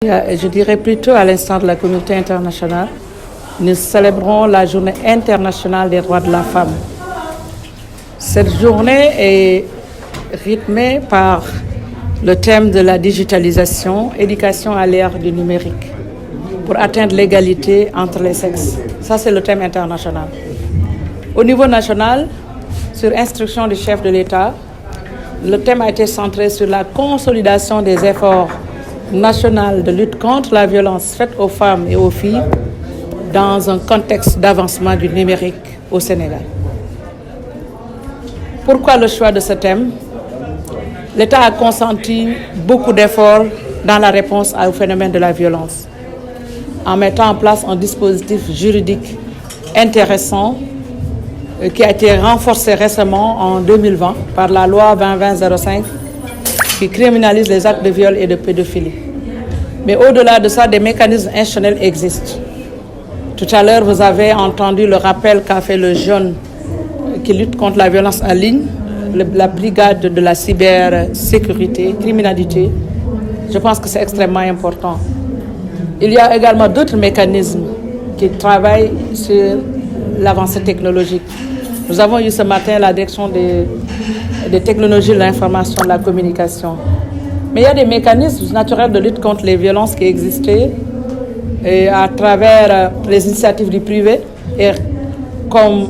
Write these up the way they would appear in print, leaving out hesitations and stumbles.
Je dirais plutôt à l'instar de la communauté internationale, nous célébrons la journée internationale des droits de la femme. Cette journée est rythmée par le thème de la digitalisation, éducation à l'ère du numérique, pour atteindre l'égalité entre les sexes. Ça, c'est le thème international. Au niveau national, sur instruction du chef de l'État, le thème a été centré sur la consolidation des efforts national de lutte contre la violence faite aux femmes et aux filles dans un contexte d'avancement du numérique au Sénégal. Pourquoi le choix de ce thème? L'État a consenti beaucoup d'efforts dans la réponse au phénomène de la violence, en mettant en place un dispositif juridique intéressant qui a été renforcé récemment en 2020 par la loi 2020-05 qui criminalise les actes de viol et de pédophilie. Mais au-delà de ça, des mécanismes institutionnels existent. Tout à l'heure, vous avez entendu le rappel qu'a fait le jeune qui lutte contre la violence en ligne, la brigade de la cybersécurité, criminalité. Je pense que c'est extrêmement important. Il y a également d'autres mécanismes qui travaillent sur l'avancée technologique. Nous avons eu ce matin la direction des technologies de l'information et de la communication. Mais il y a des mécanismes naturels de lutte contre les violences qui existaient et à travers les initiatives du privé, et comme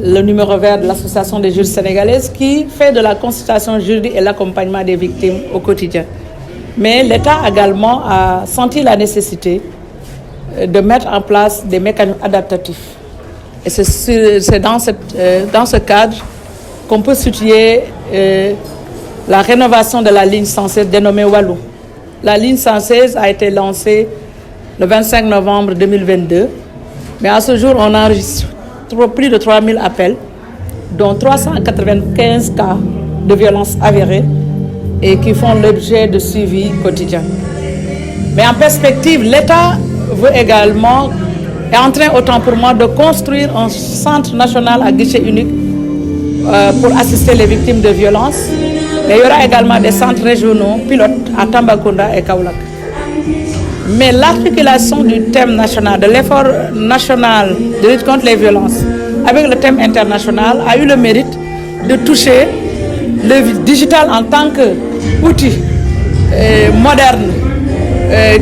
le numéro vert de l'Association des juristes sénégalaises qui fait de la consultation juridique et l'accompagnement des victimes au quotidien. Mais l'État également a senti la nécessité de mettre en place des mécanismes adaptatifs. Et c'est dans ce cadre qu'on peut situer la rénovation de la ligne 116 dénommée Walou. La ligne 116 a été lancée le 25 novembre 2022, mais à ce jour, on enregistre plus de 3000 appels, dont 395 cas de violences avérées et qui font l'objet de suivi quotidien. Mais en perspective, l'État veut également, est en train, autant pour moi, de construire un centre national à guichet unique pour assister les victimes de violences. Mais il y aura également des centres régionaux pilotes à Tambacounda et Kaolack. Mais l'articulation du thème national, de l'effort national de lutte contre les violences avec le thème international a eu le mérite de toucher le digital en tant qu'outil moderne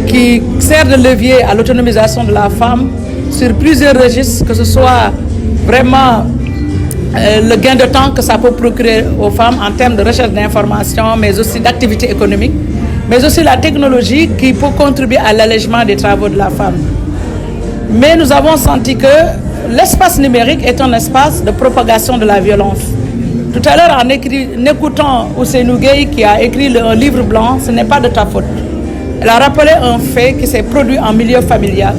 qui sert de levier à l'autonomisation de la femme sur plusieurs registres, que ce soit vraiment le gain de temps que ça peut procurer aux femmes en termes de recherche d'informations, mais aussi d'activité économique, mais aussi la technologie qui peut contribuer à l'allègement des travaux de la femme. Mais nous avons senti que l'espace numérique est un espace de propagation de la violence. Tout à l'heure, en écoutant Ousseynou Gueye qui a écrit un livre blanc, ce n'est pas de ta faute. Elle a rappelé un fait qui s'est produit en milieu familial.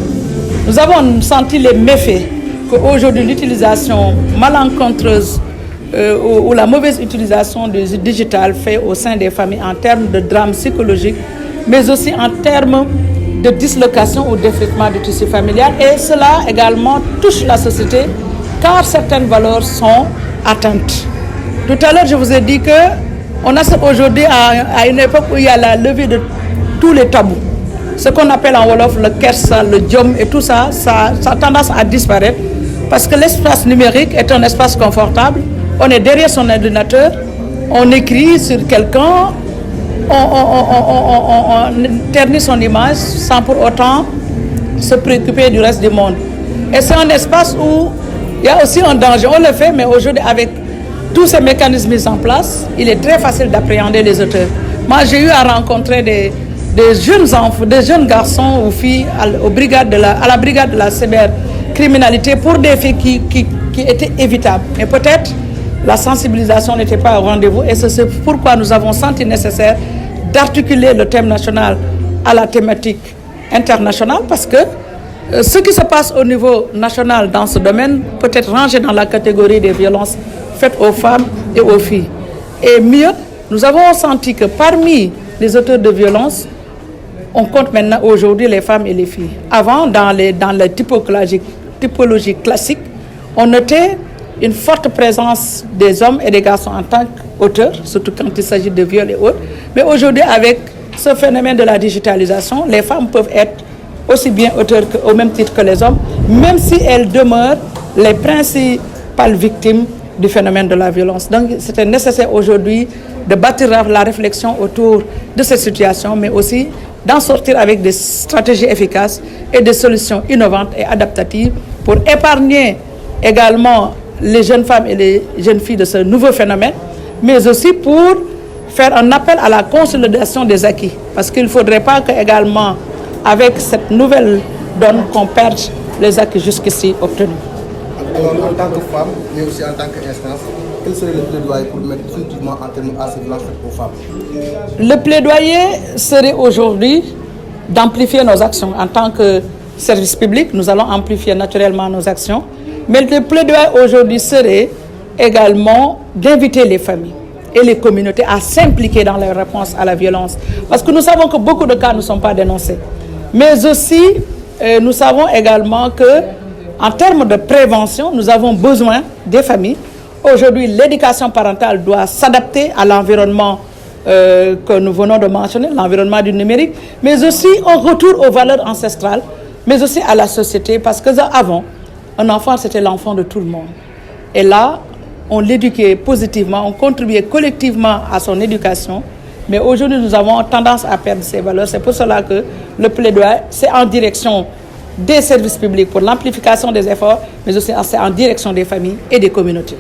Nous avons senti les méfaits qu'aujourd'hui l'utilisation malencontreuse ou la mauvaise utilisation du digital fait au sein des familles en termes de drame psychologique, mais aussi en termes de dislocation ou d'effritement du tissu familial. Et cela également touche la société car certaines valeurs sont atteintes. Tout à l'heure, je vous ai dit qu'on assiste aujourd'hui à une époque où il y a la levée de tous les tabous. Ce qu'on appelle en Wolof le kersa, le djom et tout ça, ça a tendance à disparaître parce que l'espace numérique est un espace confortable. On est derrière son ordinateur, on écrit sur quelqu'un, on ternit son image sans pour autant se préoccuper du reste du monde. Et c'est un espace où il y a aussi un danger. On le fait, mais aujourd'hui, avec tous ces mécanismes mis en place, il est très facile d'appréhender les auteurs. Moi, j'ai eu à rencontrer des jeunes enfants, des jeunes garçons ou filles à la brigade de la cybercriminalité pour des faits qui étaient évitables. Mais peut-être la sensibilisation n'était pas au rendez-vous et c'est pourquoi nous avons senti nécessaire d'articuler le thème national à la thématique internationale parce que ce qui se passe au niveau national dans ce domaine peut être rangé dans la catégorie des violences faites aux femmes et aux filles. Et mieux, nous avons senti que parmi les auteurs de violences, on compte maintenant aujourd'hui les femmes et les filles. Avant, dans la typologie classique, on notait une forte présence des hommes et des garçons en tant qu'auteurs, surtout quand il s'agit de viol et autres. Mais aujourd'hui, avec ce phénomène de la digitalisation, les femmes peuvent être aussi bien auteurs au même titre que les hommes, même si elles demeurent les principales victimes du phénomène de la violence. Donc, c'était nécessaire aujourd'hui de bâtir la réflexion autour de cette situation, mais aussi d'en sortir avec des stratégies efficaces et des solutions innovantes et adaptatives pour épargner également les jeunes femmes et les jeunes filles de ce nouveau phénomène, mais aussi pour faire un appel à la consolidation des acquis. Parce qu'il ne faudrait pas que également, avec cette nouvelle donne, qu'on perde les acquis jusqu'ici obtenus. Alors, en tant que femme, mais aussi en tant qu'instance, quel serait le plaidoyer pour mettre définitivement en terme à ces violences faites aux femmes? Le plaidoyer serait aujourd'hui d'amplifier nos actions. En tant que service public, nous allons amplifier naturellement nos actions. Mais le plaidoyer aujourd'hui serait également d'inviter les familles et les communautés à s'impliquer dans les réponses à la violence. Parce que nous savons que beaucoup de cas ne sont pas dénoncés. Mais aussi, nous savons également que en termes de prévention, nous avons besoin des familles. Aujourd'hui, l'éducation parentale doit s'adapter à l'environnement que nous venons de mentionner, l'environnement du numérique, mais aussi un retour aux valeurs ancestrales, mais aussi à la société, parce que avant, un enfant, c'était l'enfant de tout le monde. Et là, on l'éduquait positivement, on contribuait collectivement à son éducation, mais aujourd'hui, nous avons tendance à perdre ces valeurs. C'est pour cela que le plaidoyer, c'est en direction des services publics pour l'amplification des efforts, mais aussi en direction des familles et des communautés.